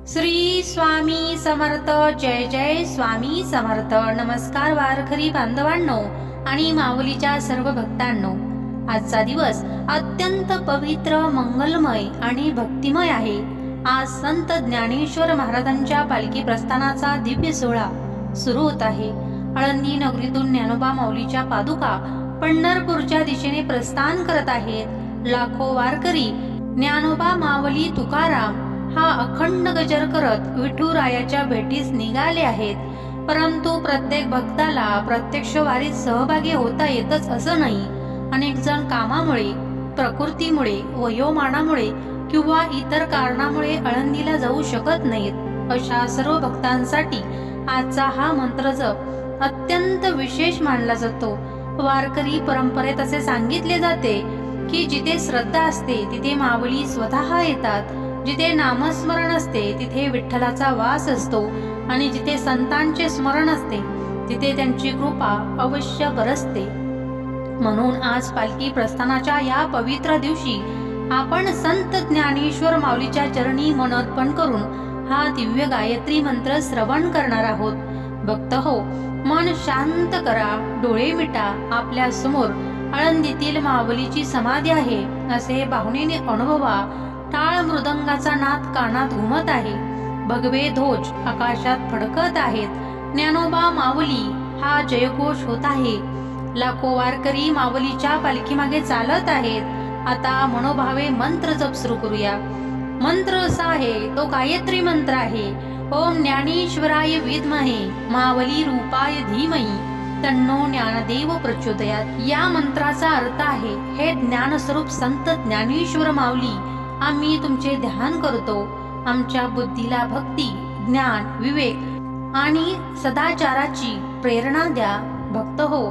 श्री स्वामी समर्थ. जय जय स्वामी समर्थ. नमस्कार वारकरी बांधवांनो आणि माऊलीच्या सर्व भक्तांनो. आजचा दिवस अत्यंत पवित्र, मंगलमय आणि भक्तिमय आहे. आज संत ज्ञानेश्वर महाराजांच्या पालखी प्रस्थानाचा दिव्य सोहळा सुरू होत आहे. आळंदी नगरीतून ज्ञानोबा माऊलीच्या पादुका पंढरपूरच्या दिशेने प्रस्थान करत आहेत. लाखो वारकरी ज्ञानोबा माऊली तुकाराम हा अखंड गजर करत विठुरायाच्या भेटीस निघाले आहेत. परंतु प्रत्येक भक्ताला प्रत्यक्ष वारीत सहभागी होता येतच असं नाही. अनेक जण कामामुळे, प्रकृतीमुळे, वयोमानामुळे किंवा इतर कारणामुळे आळंदीला जाऊ शकत नाहीत. अशा सर्व भक्तांसाठी आजचा हा मंत्र जप अत्यंत विशेष मानला जातो. वारकरी परंपरेत असे सांगितले जाते की जिथे श्रद्धा असते तिथे माऊली स्वतः येतात. जिथे नामस्मरण असते तिथे विठ्ठलाचा वास असतो आणि जिथे संतांचे स्मरण असते तिथे त्यांची कृपा अवश्य बरसते. म्हणून आज पालखी प्रस्थानाच्या या पवित्र दिवशी आपण संत ज्ञानेश्वर माऊलीच्या चरणी मन अर्पण करून हा दिव्य गायत्री मंत्र श्रवण करणार आहोत. भक्त हो, मन शांत करा, डोळे मिटा. आपल्या समोर आळंदीतील माऊलीची समाधी आहे असे भावनेने अनुभवा. टाळ मृदंगाचा नाद कानात घुमत आहे. भगवे ध्वज आकाशात फडकत आहेत. ज्ञानोबा माऊली हा जयघोष होत आहे. लाखो वारकरी माऊलीच्या पालखीमागे चालत आहेत. आता मनोभावे मंत्र जप सुरू करूया. मंत्र असा आहे, तो गायत्री मंत्र आहे. ओम ज्ञानेश्वराय विद्महे माऊली रूपाय धीमहि तन्नो ज्ञानदेव प्रचोदयात. या मंत्राचा अर्थ आहे, हे ज्ञानस्वरूप संत ज्ञानेश्वर माऊली, आम्ही तुमचे ध्यान करतो. आमच्या बुद्धीला भक्ती, ज्ञान, विवेक आणि सदाचाराची प्रेरणा द्या. भक्त हो,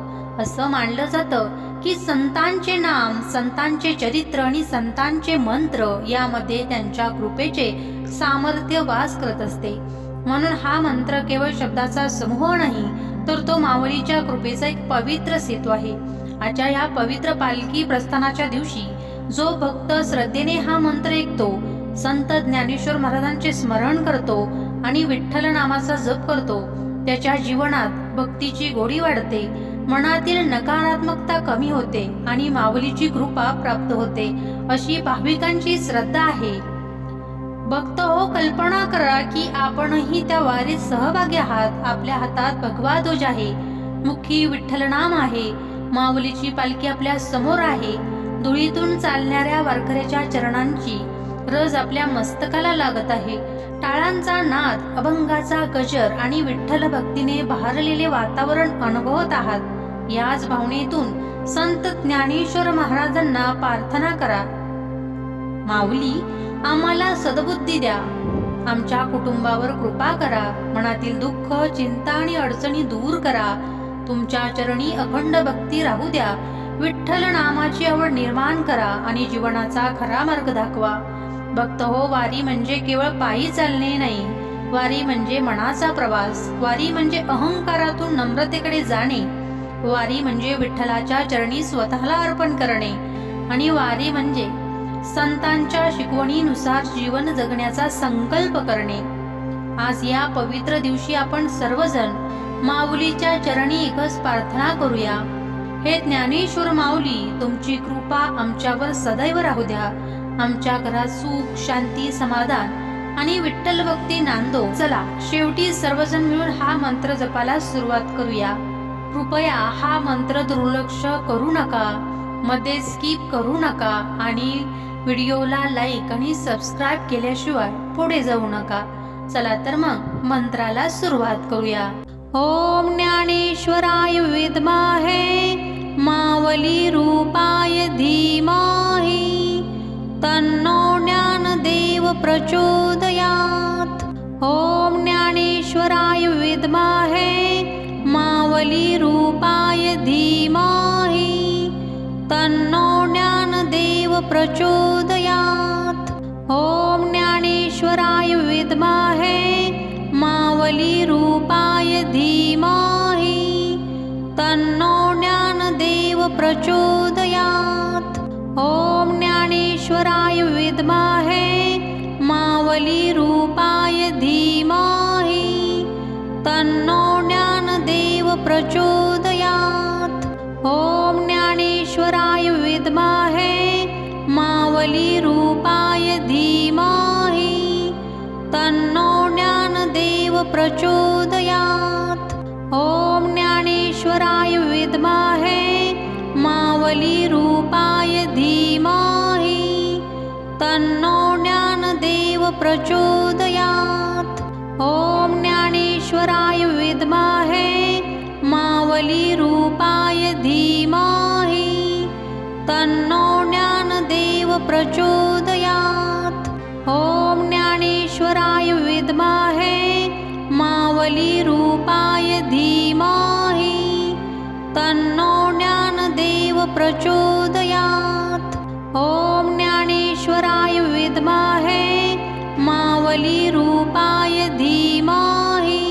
असं मानलं जातं की संतांचे नाम, संतांचे चरित्र आणि संतांचे मंत्र यामध्ये त्यांच्या कृपेचे सामर्थ्य वास करत असते. म्हणून हा मंत्र केवळ शब्दाचा समूह नाही, तर तो माऊलीच्या कृपेचा एक पवित्र सेतू आहे. आजच्या या पवित्र पालखी प्रस्थानाच्या दिवशी जो भक्त श्रद्धेने हा मंत्र ऐकतो, संत ज्ञानेश्वर महाराजांचे स्मरण करतो आणि विठ्ठल नामाचा जप करतो, त्याच्या जीवनात भक्तीची गोडी वाढते, मनातील नकारात्मकता कमी होते आणि माऊलीची कृपा प्राप्त होते, अशी भाविकांची श्रद्धा आहे. भक्त हो, कल्पना करा की आपणही त्या वारीत सहभागी आहात. आपल्या हातात भगवा ध्वज आहे, मुखी विठ्ठल नाम आहे. माऊलीची पालखी आपल्या समोर आहे. धुळीतून चालणाऱ्या वारकऱ्याच्या चरणांची रज आपल्या मस्तकाला लागत आहे. टाळांचा नाद, अभंगाचा गजर आणि विठ्ठल भक्तीने बहरलेले वातावरण अनुभवत आहात. याच भावनेतून संत ज्ञानेश्वर महाराजांना प्रार्थना करा. माऊली, आम्हाला सद्बुद्धी द्या. आमच्या कुटुंबावर कृपा करा. मनातील दुःख, चिंता आणि अडचणी दूर करा. तुमच्या चरणी अखंड भक्ती राहू द्या. विठ्ठल नामाची आवड निर्माण करा आणि जीवनाचा खरा मार्ग दाखवा. भक्त हो, वारी म्हणजे केवळ पायी चालणे नाही. वारी म्हणजे मनाचा प्रवास. वारी म्हणजे अहंकारातून नम्रतेकडे जाणे. वारी म्हणजे विठ्ठलाच्या चरणी स्वतःला अर्पण करणे. आणि वारी म्हणजे संतांच्या शिकवणीनुसार जीवन जगण्याचा संकल्प करणे. आज या पवित्र दिवशी आपण सर्वजण माऊलीच्या चरणी एकच प्रार्थना करूया. हे ज्ञानेश्वर माऊली, तुमची कृपा आमच्यावर सदैव राहू द्या. आमच्या घरात सुख, शांती, समाधान आणि विठ्ठल भक्ती नांदो. चला, शेवटी सर्वजण मिळून हा मंत्र जपाला सुरुवात करूया. कृपया हा मंत्र दुर्लक्ष करू नका, मध्ये स्किप करू नका आणि व्हिडिओला लाईक आणि सबस्क्राईब केल्याशिवाय पुढे जाऊ नका. चला तर मग मंत्राला सुरुवात करूया. ओम ज्ञानेश्वराय विद्महे माऊली रूपाय धीमहि तन्नो ज्ञानदेव प्रचोदयात. ओम ज्ञानेश्वराय विद्महे माऊली रूपाय धीमहि तन्नो ज्ञानदेव प्रचोदयात. ओम ज्ञानेश्वराय विद्महे माऊली रूपाय धीमहि तन्नो ज्ञानदेव प्रचोदयात. ओम ज्ञानेश्वराय विद्महे माऊली रूपाय प्रचोदयात्। ॐ ज्ञानेश्वराय विद्महे मावलीरूपाय धीमहि तन्नो ज्ञानदेव प्रचोदयात्। ॐ ज्ञानेश्वराय विद्महे मावलीरूपाय धीमहि तन्नो ज्ञानदेव प्रचोदयात्। ॐ ज्ञानेश्वराय विद्महे मावलीरूपाय धीमहि तन्नो ज्ञानदेव प्रचोदयात्। ॐ ज्ञानेश्वराय विद्महे मावलीरूपाय धीमहि तन्नो ज्ञानदेव प्रचोदयात्। ॐ ज्ञानेश्वराय विद्महे मावलीरूपाय धीमहि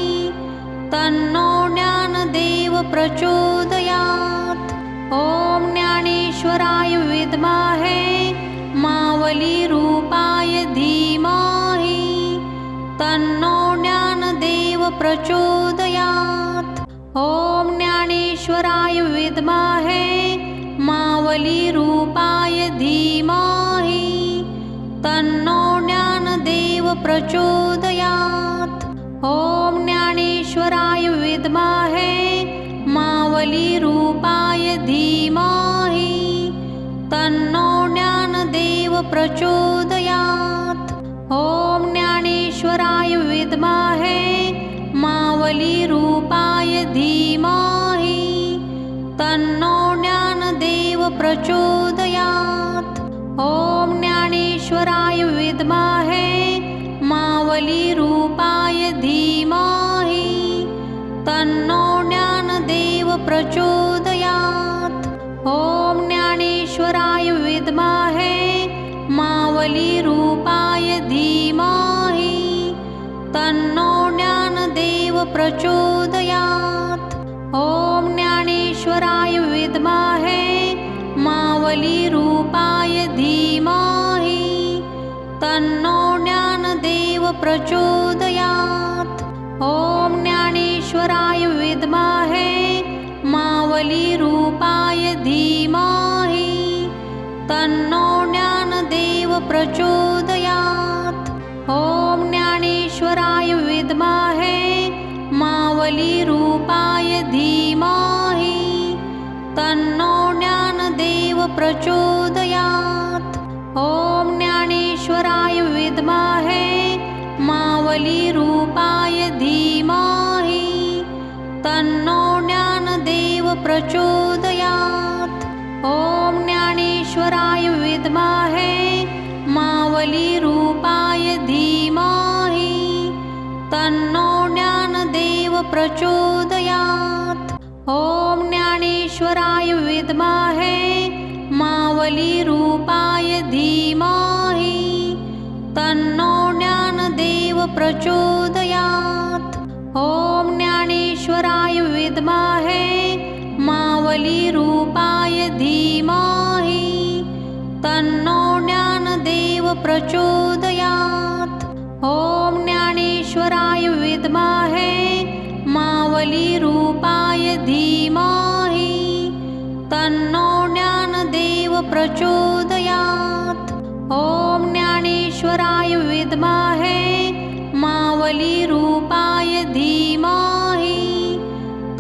तन्नो ज्ञानदेव प्रचोदयात्। ॐ ज्ञानेश्वराय विद्महे मावलीरूपाय धीमहि तन्नो ज्ञानदेव प्रचोदयात्। ॐ ज्ञानेश्वराय विद्महे मावलीरूपाय धीमहि तन्नो ज्ञानदेव प्रचोदयात्। ॐ ज्ञानेश्वराय विद्महे मावलीरूपाय धीमहि तन्नो ज्ञानदेव प्रचोदयात्। ॐ ज्ञानेश्वराय विद्महे मावलीरूपाय धीमहि तन्नो ज्ञानदेव प्रचोदयात्। ॐ ज्ञानेश्वराय विद्महे मावलीरूपाय धीमहि तन्नो ज्ञानदेव प्रचोदयात्। ॐ ज्ञानेश्वराय विद्महे मावलीरूपाय धीमहि तन्नो ज्ञानदेव प्रचोदयात्। ॐ ज्ञानेश्वराय विद्महे मावलीरूपाय धीमहि तन्नो ज्ञानदेव प्रचोदयात्। ॐ ज्ञानेश्वराय विद्महे मावलीरूपाय धीमहि तन्नो ज्ञानदेव प्रचोदयात्। ॐ ज्ञानेश्वराय विद्महे मावलीरूपाय धीमहि तन्नो ज्ञानदेव प्रचोदयात्। ॐ ज्ञानेश्वराय विद्महे मावलीरूपाय धीमहि तन्नो ज्ञानदेव प्रचोदयात्। ॐ ज्ञानेश्वराय विद्महे मावलीरूपाय धीमहि तन्नो ज्ञानदेव प्रचोदयात्। ॐ ज्ञानेश्वराय विद्महे मावलीरूपाय धीमहि तन्नो ज्ञानदेव प्रचोदयात्। ॐ ज्ञानेश्वराय विद्महे मावलीरूपाय धीमहि तन्नो ज्ञानदेव प्रचोदयात्। ॐ ज्ञानेश्वराय विद्महे मावलीरूपाय धीमहि तन्नो ज्ञानदेव प्रचोदयात्। ॐ ज्ञानेश्वराय विद्महे मावलीरूपाय धीमहि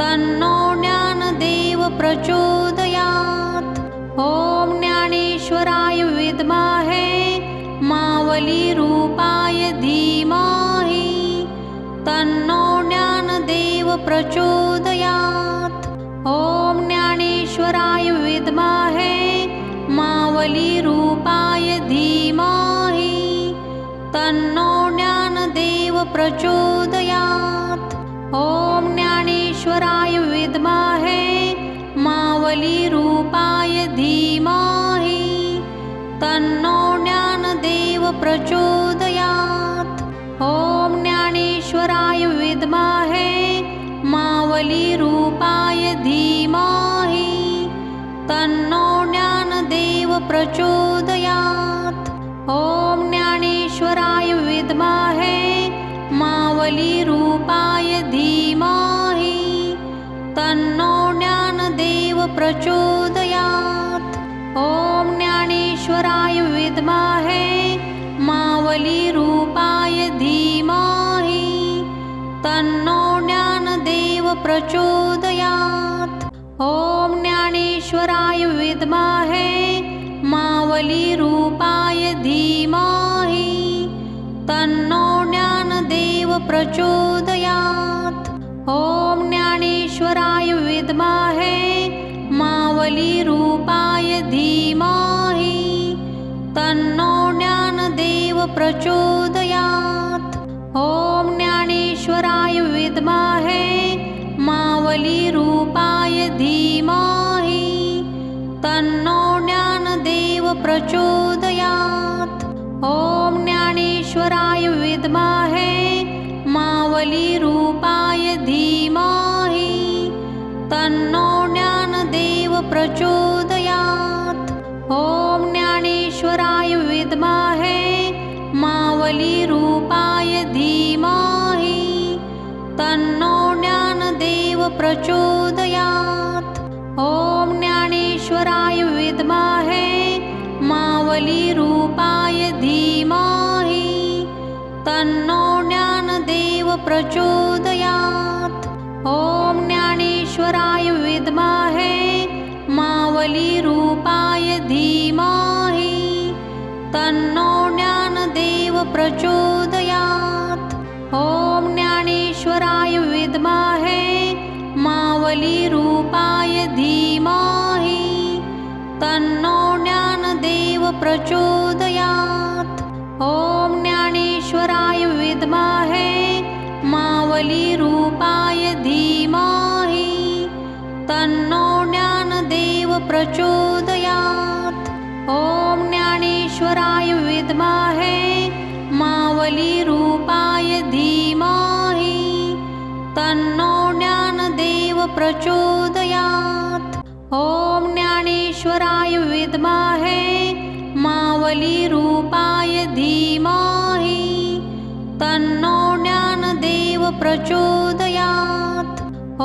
तन्नो ज्ञानदेव प्रचोदयात्। ॐ ज्ञानेश्वराय विद्महे मावलीरूपाय धीमहि तन्नो ज्ञानदेव प्रचोदयात्। ॐ ज्ञानेश्वराय विद्महे मावलीरूपाय धीमहि तन्नो ज्ञानदेव प्रचोदयात्। ॐ ज्ञानेश्वराय विद्महे मावलीरूपाय धीमहि तन्नो ज्ञानदेव प्रचोदयात्। ॐ ज्ञानेश्वराय विद्महे मावलीरूपाय धीमहि तन्नो ज्ञानदेव प्रचोदयात्। ॐ ज्ञानेश्वराय विद्महे मावलीरूपाय धीमहि तन्नो प्रचोदयात्। ॐ ज्ञानेश्वराय विद्महे मावलीरूपाय धीमहि तन्नो ज्ञानदेव प्रचोदयात्। ॐ ज्ञानेश्वराय विद्महे मावलीरूपाय धीमहि तन्नो ज्ञानदेव प्रचोदयात्। ॐ ज्ञानेश्वराय विद्महे मावलीरूपाय धीमहि तन्नो ज्ञानदेव प्रचोदयात्। ॐ ज्ञानेश्वराय विद्महे मावलीरूपाय धीमहि तन्नो ज्ञानदेव प्रचोदयात्। ॐ ज्ञानेश्वराय विद्महे मावलीरूपाय धीमहि तन्नो ज्ञानदेव प्रचोदयात्। ॐ ज्ञानेश्वराय विद्महे मावलीरूपाय धीमहि तन्नो ज्ञानदेव प्रचोदयात्। ॐ ज्ञानेश्वराय विद्महे मावलीरूपाय धीमहि तन्नो ज्ञानदेव प्रचोदयात्। ॐ ज्ञानेश्वराय विद्महे मावलीरूपाय धीमहि तन्नो ज्ञानदेव प्रचोदयात्। ॐ ज्ञानेश्वराय विद्महे मावलीरूपाय धीमहि तन्नो ज्ञानदेव प्रचोदयात्। ॐ ज्ञानेश्वराय विद्महे मावलीरूपाय धीमहि तन्नो ज्ञानदेव प्रचोदयात्। ॐ ज्ञानेश्वराय विद्महे मावलीरूपाय धीमहि तन्नो ज्ञानदेव प्रचोदयात्। ॐ ज्ञानेश्वराय विद्महे मावलीरूपाय धीमहि तन्नो ज्ञानदेव प्रचोदयात्। ॐ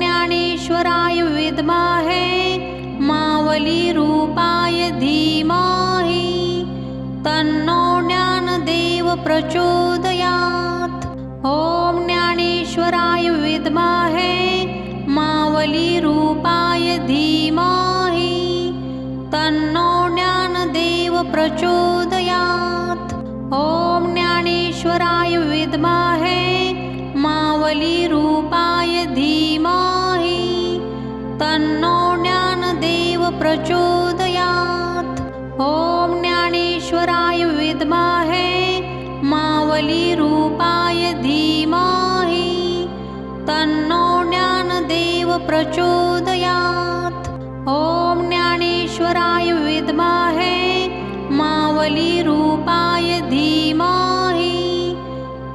ज्ञानेश्वराय विद्महे मावलीरूपाय धीमहि तन्नो ज्ञानदेव प्रचोदयात्। ॐ ज्ञानेश्वराय विद्महे मावलीरूपाय धीमहि तन्नो ज्ञानदेव प्रचोदयात्। ॐ ज्ञानेश्वराय विद्महे मावलीरूपाय धीमहि तन्नो ज्ञानदेव प्रचोदयात्। ॐ ज्ञानेश्वराय विद्महे मावलीरूपाय धीमहि तन्नो ज्ञानदेव प्रचोदयात्। ॐ ज्ञानेश्वराय विद्महे मावलीरूपाय धीमहि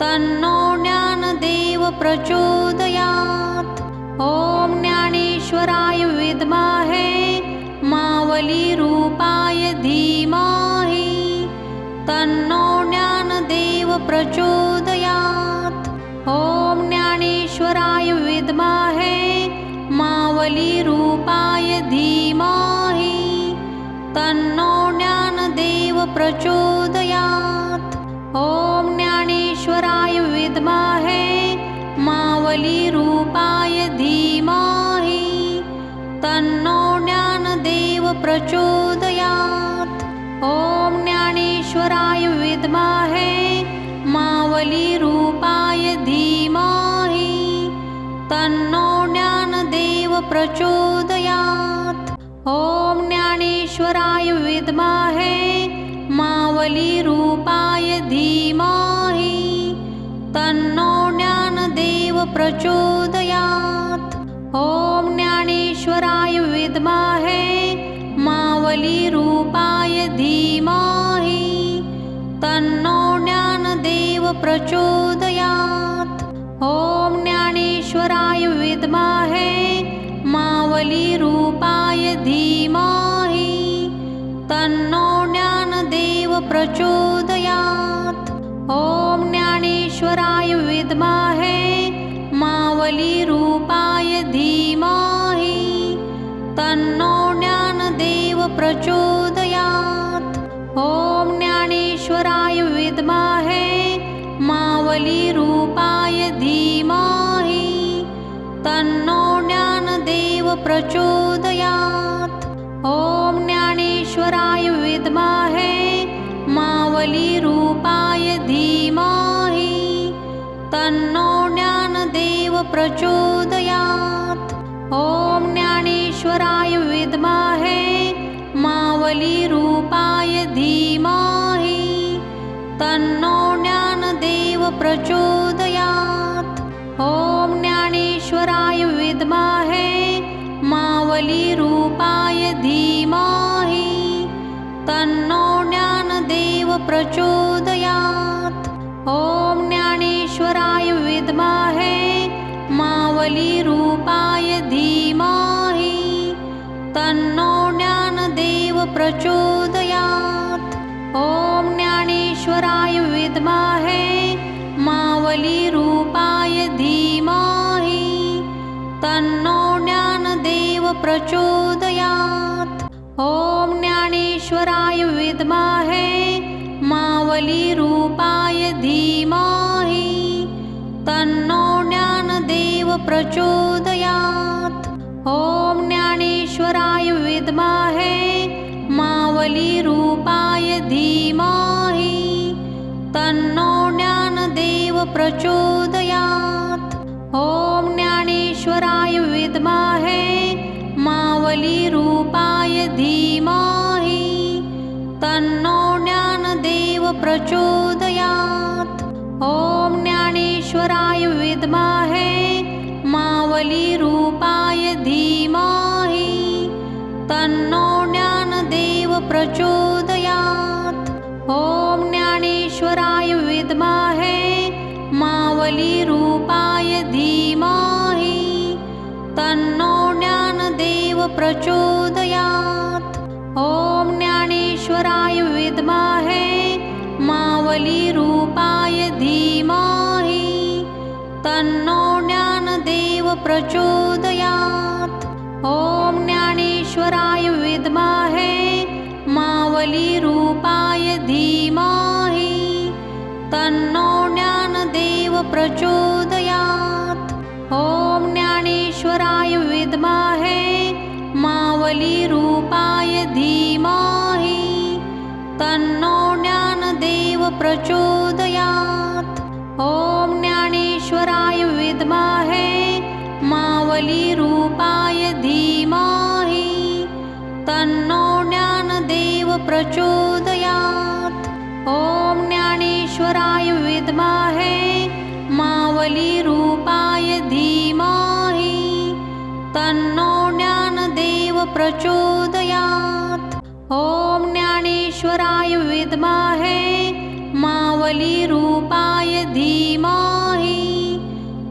तन्नो ज्ञानदेव प्रचोदयात्। ॐ ज्ञानेश्वराय विद्महे मावलीरूपाय धीमहि तन्नो ज्ञानदेव प्रचोदयात्। ॐ ज्ञानेश्वराय विद्महे मावलीरूपाय धीमहि तन्नो ज्ञानदेव प्रचोदयात्। ॐ ज्ञानेश्वराय विद्महे मावलीरूपाय धीमहि तन्नो ज्ञानदेव प्रचोदयात्। ॐ ज्ञानेश्वराय विद्महे मावलीरूपाय धीमहि तन्नो ज्ञानदेव प्रचोदयात्। ॐ ज्ञानेश्वराय विद्महे मावलीरूपाय धीमहि तन्नो ज्ञानदेव प्रचोदयात्। ॐ ज्ञानेश्वराय विद्महे मावलीरूपाय धीमहि तन्नो ज्ञानदेव प्रचोदयात्। ॐ ज्ञानेश्वराय विद्महे मावलीरूपाय धीमहि तन्नो ज्ञानदेव प्रचोदयात्। ॐ ज्ञानेश्वराय विद्महे मावलीरूपाय धीमहि तन्नो ज्ञानदेव प्रचोदयात्। ॐ ज्ञानेश्वराय विद्महे मावलीरूपाय धीमहि तन्नो ज्ञानदेव प्रचोदयात्। ॐ ज्ञानेश्वराय विद्महे मावलीरूपाय धीमहि तन्नो ज्ञानदेव प्रचोदयात्। ॐ ज्ञानेश्वराय विद्महे मावलीरूपाय धीमहि तन्नो ज्ञानदेव प्रचोदयात्। ॐ ज्ञानेश्वराय विद्महे मावलीरूपाय धीमहि तन्नो ज्ञानदेव प्रचोदयात्। ॐ ज्ञानेश्वराय विद्महे मावलीरूपाय धीमहि तन्नो ज्ञानदेव प्रचोदयात्। ॐ ज्ञानेश्वराय विद्महे मावलीरूपाय धीमहि तन्नो ज्ञानदेव प्रचोदयात्। ॐ ज्ञानेश्वराय विद्महे मावलीरूपाय धीमहि तन्नो ज्ञानदेव प्रचोदयात्। ॐ ज्ञानेश्वराय विद्महे मावलीरूपाय धीमहि तन्नो ज्ञानदेव प्रचोदयात्। ॐ ज्ञानेश्वराय विद्महे मावलीरूपाय धीमहि तन्नो ज्ञानदेव प्रचोदयात्। ॐ ज्ञानेश्वराय विद्महे मावलीरूपाय धीमहि तन्नो ज्ञानदेव प्रचोदयात्। ॐ ज्ञानेश्वराय विद्महे मावलीरूपाय धीमहि तन्नो ज्ञानदेव प्रचोदयात्। ॐ ज्ञानेश्वराय विद्महे मावलीरूपाय धीमहि तन्नो ज्ञानदेव प्रचोदयात्। ॐ ज्ञानेश्वराय विद्महे मावलीरूपाय धीमहि तन्नो ज्ञानदेव प्रचोदयात्। ॐ ज्ञानेश्वराय विद्महे मावलीरूपाय धीमहि तन्नो ज्ञानदेव प्रचोदयात्। ॐ ज्ञानेश्वराय विद्महे मावलीरूपाय धीमहि तन्नो ज्ञानदेव प्रचोदयात्। ॐ ज्ञानेश्वराय विद्महे मावलीरूपाय धीमहि तन्नो ज्ञानदेव प्रचोदयात्। ॐ ज्ञानेश्वराय विद्महे मावलीरूपाय धीमहि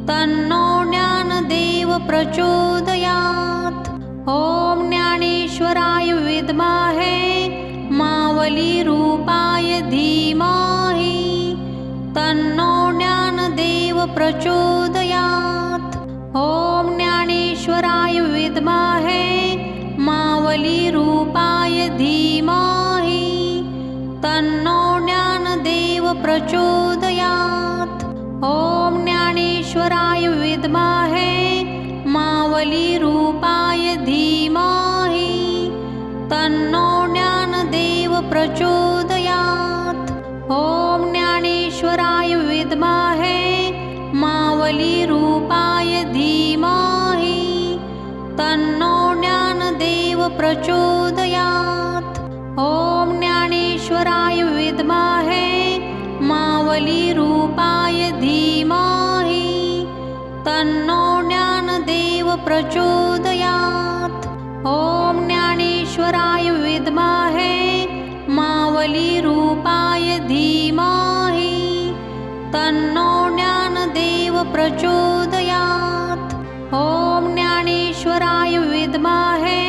तन्नो ज्ञानदेव प्रचोदयात्। ॐ ज्ञानेश्वराय विद्महे मावलीरूपाय धीमहि तन्नो ज्ञानदेव प्रचोदयात्। ॐ ज्ञानेश्वराय विद्महे मावलीरूपाय धीमहि तन्नो ज्ञानदेव प्रचोदयात्। ॐ ज्ञानेश्वराय विद्महे मावलीरूपाय धीमहि तन्नो ज्ञानदेव प्रचोदयात्। ॐ ज्ञानेश्वराय विद्महे मावलीरूपाय धीमहि तन्नो ज्ञानदेव प्रचोदयात्। ॐ ज्ञानेश्वराय विद्महे मावलीरूपाय धीमहि तन्नो ज्ञानदेव प्रचोदयात्। ॐ ज्ञानेश्वराय विद्महे मावलीरूपाय धीमहि तन्नो ज्ञानदेव प्रचोदयात्। ॐ ज्ञानेश्वराय विद्महे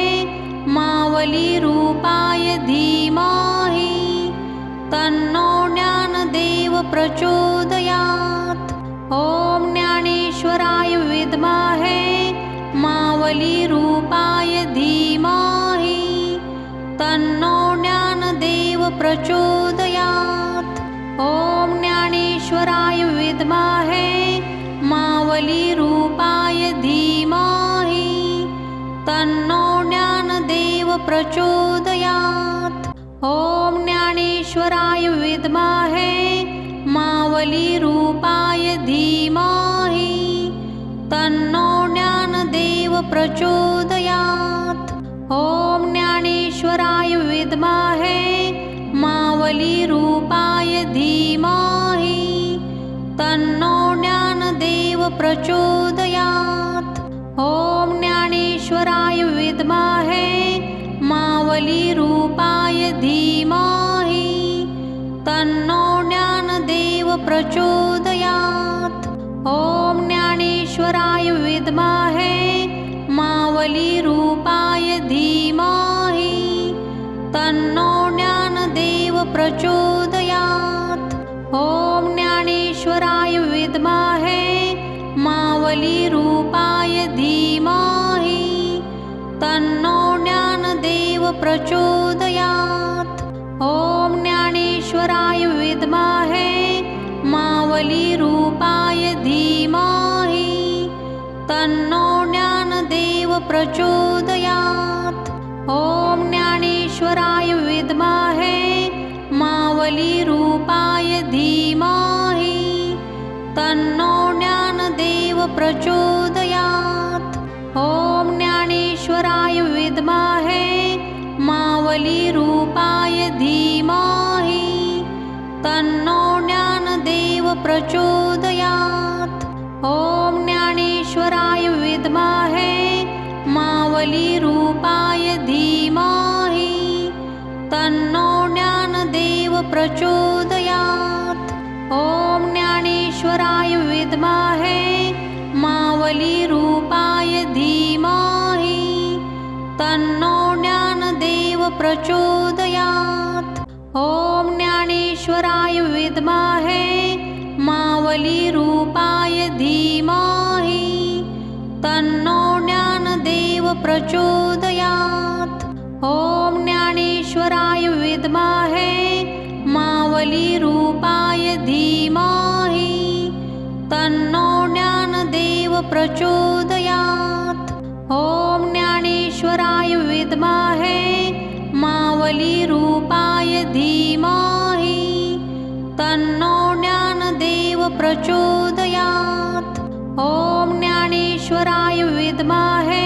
मावलीरूपाय धीमहि तन्नो ज्ञानदेव प्रचोदयात्। ॐ ज्ञानेश्वराय विद्महे मावलीरूपाय मावलीरूपाय धीमहि तन्नो ज्ञानदेव प्रचोदयात्। ॐ ज्ञानेश्वराय विद्महे मावलीरूपाय धीमहि तन्नो ज्ञानदेव प्रचोदयात्। ॐ ज्ञानेश्वराय विद्महे मावलीरूपाय धीमहि तन्नो ज्ञानदेव प्रचोदयात्। ॐ ज्ञानेश्वराय विद्महे मावलीरूपाय धीमहि तन्नो ज्ञानदेव प्रचोदयात्। ॐ ज्ञानेश्वराय विद्महे मावलीरूपाय धीमहि तन्नो ज्ञानदेव प्रचोदयात्। ॐ ज्ञानेश्वराय विद्महे मावलीरूपाय धीमहि तन्नो ज्ञानदेव प्रचोदयात्। ॐ ज्ञानेश्वराय विद्महे मावलीरूपाय धीमहि तन्नो ज्ञानदेव प्रचोदयात्। ॐ ज्ञानेश्वराय विद्महे मावलीरूपाय धीमहि तन्नो ज्ञानदेव प्रचोदयात्। ॐ ज्ञानेश्वराय विद्महे मावलीरूपाय धीमहि तन्नो ज्ञानदेव प्रचोदयात्। ॐ ज्ञानेश्वराय विद्महे मावलीरूपाय धीमहि तन्नो ज्ञानदेव प्रचोदयात्। ॐ ज्ञानेश्वराय विद्महे मावलीरूपाय धीमहि तन्नो ज्ञानदेव प्रचोदयात्। ॐ ज्ञानेश्वराय विद्महे मावलीरूपाय धीमहि तन्नो ज्ञानदेव प्रचोदयात्। ॐ ज्ञानेश्वराय विद्महे मावलीरूपाय धीमहि तन्नो ज्ञानदेव प्रचोदयात्। ॐ ज्ञानेश्वराय विद्महे मावलीरूपाय धीमहि तन्नो ज्ञानदेव प्रचोदयात्। ॐ ज्ञानेश्वराय विद्महे मावलीरूपाय धीमहि तन्नो ज्ञानदेव प्रचोदयात्। ॐ ज्ञानेश्वराय विद्महे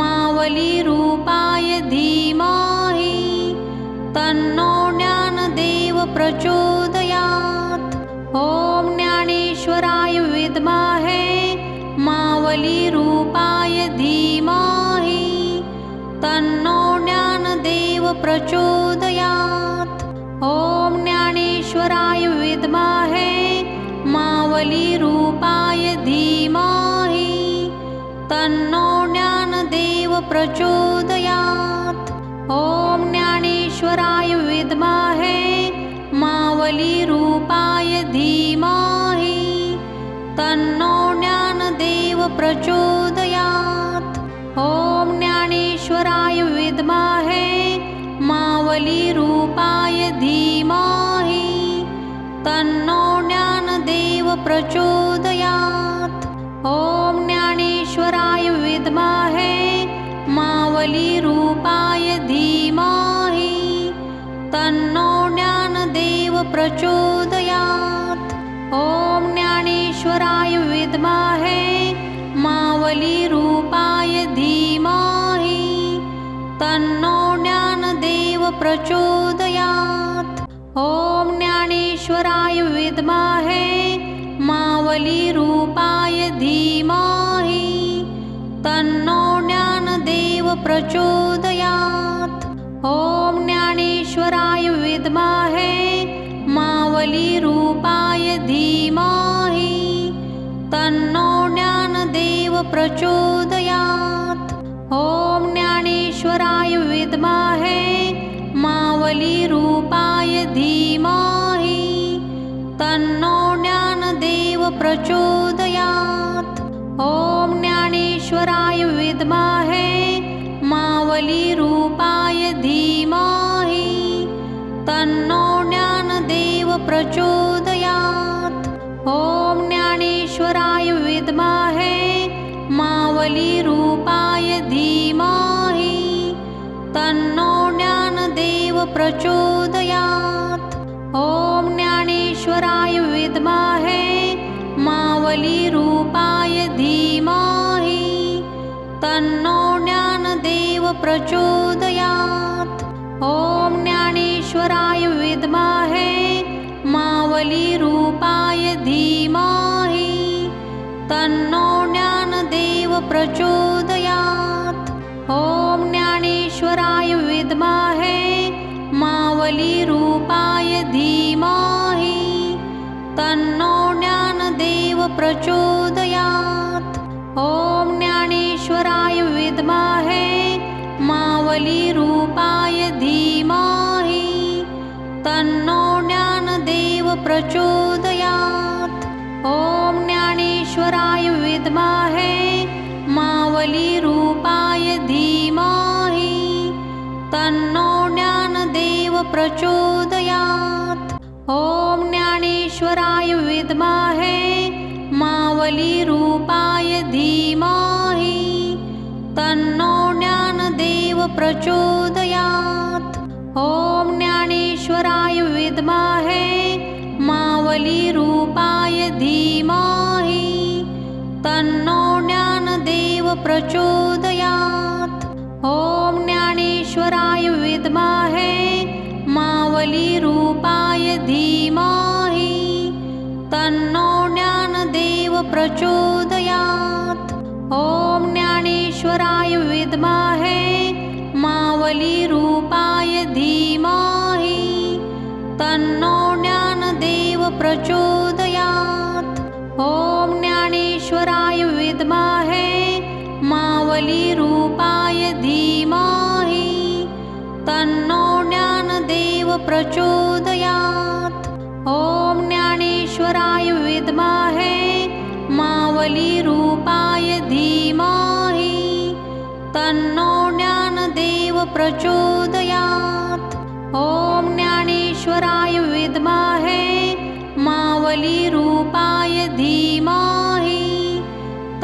मावलीरूपाय धीमहि तन्नो ज्ञानदेव प्रचोदयात्। ॐ ज्ञानेश्वराय विद्महे मावलीरूपाय धीमहि तन्नो ज्ञानदेव प्रचोदयात्। ॐ ज्ञानेश्वराय विद्महे मावलीरूपाय धीमहि तन्नो ज्ञानदेव प्रचोदयात्। ॐ ज्ञानेश्वराय विद्महे मावलीरूपाय धीमहि तन्नो ज्ञानदेव प्रचोदयात्। ॐ ज्ञानेश्वराय विद्महे मावलीरूपाय धीमहि तन्नो ज्ञानदेव प्रचोदयात्। ॐ ज्ञानेश्वराय विद्महे मावलीरूपाय धीमहि तन्नो ज्ञानदेव प्रचोदयात्। ॐ ज्ञानेश्वराय विद्महे मावलीरूपाय धीमहि तन्नो ज्ञानदेव प्रचोदयात्। ॐ ज्ञानेश्वराय विद्महे मावलीरूपाय धीमहि तन्नो ज्ञानदेव प्रचोदयात्। ॐ ज्ञानेश्वराय विद्महे मावलीरूपाय धीमहि तन्नो ज्ञानदेव प्रचोदयात्। ॐ ज्ञानेश्वराय विद्महे मावलीरूपाय धीमहि तन्नो ज्ञानदेव प्रचोदयात्। ॐ ज्ञानेश्वराय विद्महे मावलीरूपाय धीमहि तन्नो ज्ञानदेव प्रचोदयात्। ॐ ज्ञानेश्वराय विद्महे मावलीरूपाय धीमहि तन्नो ज्ञानदेव प्रचोदयात्। ॐ ज्ञानेश्वराय विद्महे मावलीरूपाय धीमहि तन्नो ज्ञानदेव प्रचोदयात्। ॐ ज्ञानेश्वराय विद्महे मावलीरूपाय धीमहि तन्नो ज्ञानदेव प्रचोदयात्। ॐ ज्ञानेश्वराय विद्महे मावलीरूपाय धीमहि तन्नो ज्ञानदेव प्रचोदयात्। ॐ ज्ञानेश्वराय विद्महे मावलीरूपाय धीमहि तन्नो ज्ञानदेव प्रचोदयात्। ॐ ज्ञानेश्वराय विद्महे मावलीरूपाय धीमहि तन्नो ज्ञानदेव प्रचोदयात्। ॐ ज्ञानेश्वराय विद्महे मावलीरूपाय धीमहि तन्नो ज्ञानदेव प्रचोदयात्। ॐ ज्ञानेश्वराय विद्महे मावलीरूपाय धीमहि तन्नो ज्ञानदेव प्रचोदयात्। ॐ ज्ञानेश्वराय विद्महे मावलीरूपाय धीमहि तन्नो ज्ञानदेव प्रचोदयात्। ॐ ज्ञानेश्वराय विद्महे मावलीरूपाय धीमहि तन्नो ज्ञानदेव प्रचोदयात्। ॐ ज्ञानेश्वराय विद्महे मावलीरूपाय धीमहि तन्नो ज्ञानदेव प्रचोदयात्। ॐ ज्ञानेश्वराय विद्महे मावलीरूपाय धीमहि तन्नो ज्ञानदेव प्रचोदयात्। ॐ ज्ञानेश्वराय विद्महे मावलीरूपाय धीमहि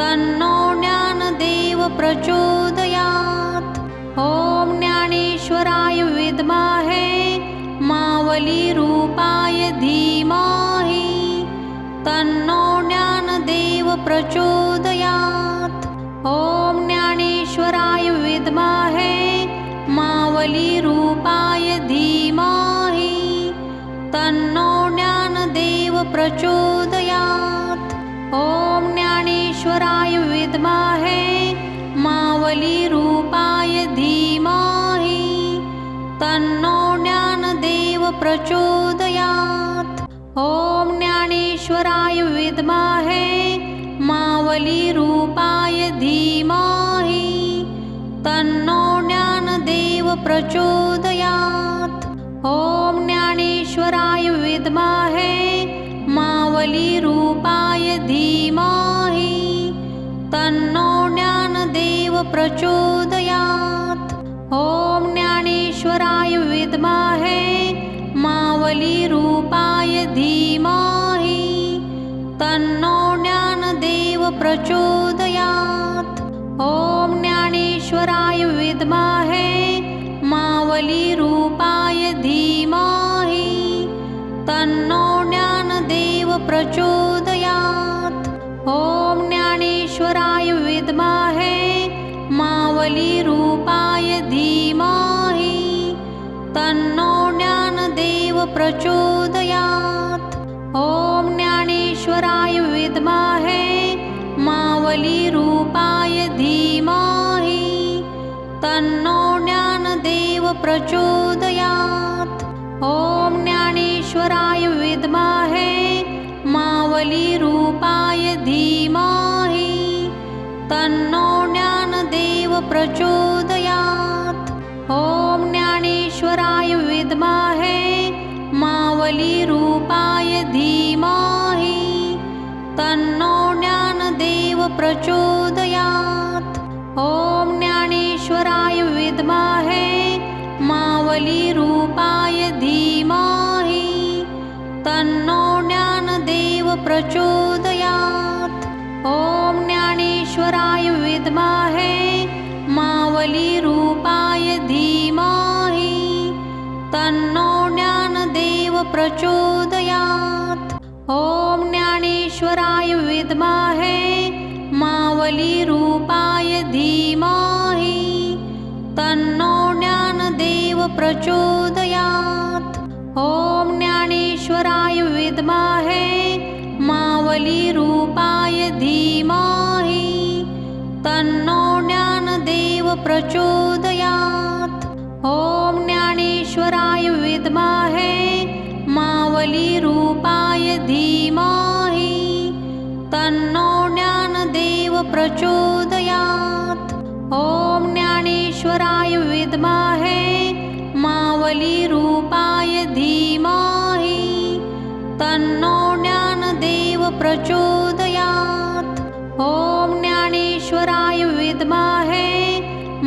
तन्नो ज्ञानदेव प्रचोदयात्। ॐ ज्ञानेश्वराय विद्महे मावलीरूपाय धीमहि तन्नो ज्ञानदेव प्रचोदयात्। ॐ ज्ञानेश्वराय विद्महे मावलीरूपाय धीमहि तन्नो ज्ञानदेव प्रचोदयात्। ॐ ज्ञानेश्वराय विद्महे मावलीरूपाय धीमहि तन्नो ज्ञानदेव प्रचोदयात्। ॐ ज्ञानेश्वराय विद्महे मावलीरूपाय धीमहि तन्नो ज्ञानदेव प्रचोदयात्। ॐ ज्ञानेश्वराय विद्महे मावलीरूपाय धीमहि तन्नो ज्ञानदेव प्रचोदयात्। ॐ ज्ञानेश्वराय विद्महे मावलीरूपाय धीमहि तन्नो ज्ञानदेव प्रचोदयात्। ॐ ज्ञानेश्वराय विद्महे मावलीरूपाय धीमहि तन्नो ज्ञानदेव प्रचोदयात्। ॐ ज्ञानेश्वराय विद्महे मावलीरूपाय धीमहि तन्नो ज्ञानदेव प्रचोदयात्। ॐ ज्ञानेश्वराय विद्महे मावलीरूपाय धीमहि तन्नो ज्ञानदेव प्रचोदयात्। ॐ ज्ञानेश्वराय विद्महे मावलीरूपाय धीमहि तन्नो ज्ञानदेव प्रचोदयात्। ॐ ज्ञानेश्वराय विद्महे मावलीरूपाय धीमहि तन्नो ज्ञानदेव ज्ञानदेव प्रचोदयात्। ॐ ज्ञानेश्वराय विद्महे मावलीरूपाय धीमहि तन्नो ज्ञानदेव प्रचोदयात्। ॐ ज्ञानेश्वराय विद्महे मावलीरूपाय धीमहि तन्नो ज्ञानदेव प्रचोदयात्। ॐ ज्ञानेश्वराय विद्महे मावलीरूपाय धीमहि तन्नो ज्ञानदेव प्रचोदयात्। ॐ ज्ञानेश्वराय विद्महे मावलीरूपाय धीमहि तन्नो ज्ञानदेव प्रचोदयात्। ॐ ज्ञानेश्वराय विद्महे मावलीरूपाय धीमहि तन्नो ज्ञानदेव प्रचोदयात्। ॐ ज्ञानेश्वराय विद्महे मावलीरूपाय धीमहि तन्नो ज्ञानदेव प्रचोदयात्। ॐ ज्ञानेश्वराय विद्महे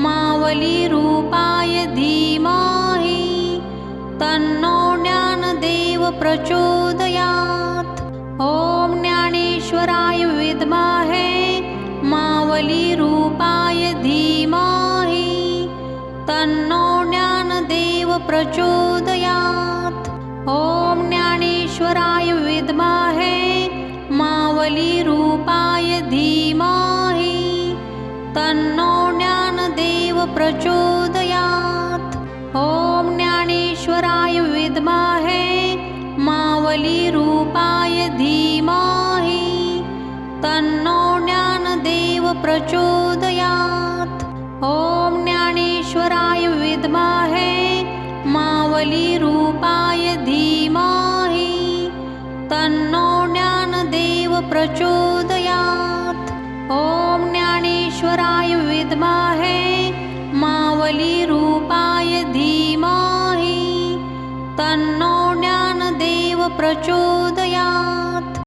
मावलीरूपाय धीमहि तन्नो ज्ञानदेव प्रचोदयात्। ॐ ज्ञानेश्वराय विद्महे मावलीरूपाय धीमहि तन्नो ज्ञानदेव प्रचोदयात्। ॐ ज्ञानेश्वराय विद्महे मावलीरूपाय धीमहि तन्नो ज्ञानदेव प्रचोदयात्। ॐ ज्ञानेश्वराय विद्महे मावलीरूपाय धीमहि तन्नो ज्ञानदेव प्रचोदयात्। ॐ ज्ञानेश्वराय विद्महे मावलीरूपाय धीमहि तन्नो ज्ञानदेव प्रचोदयात्। ॐ ज्ञानेश्वराय विद्महे मावलीरूपाय धीमहि तन्नो ज्ञानदेव प्रचोदयात्।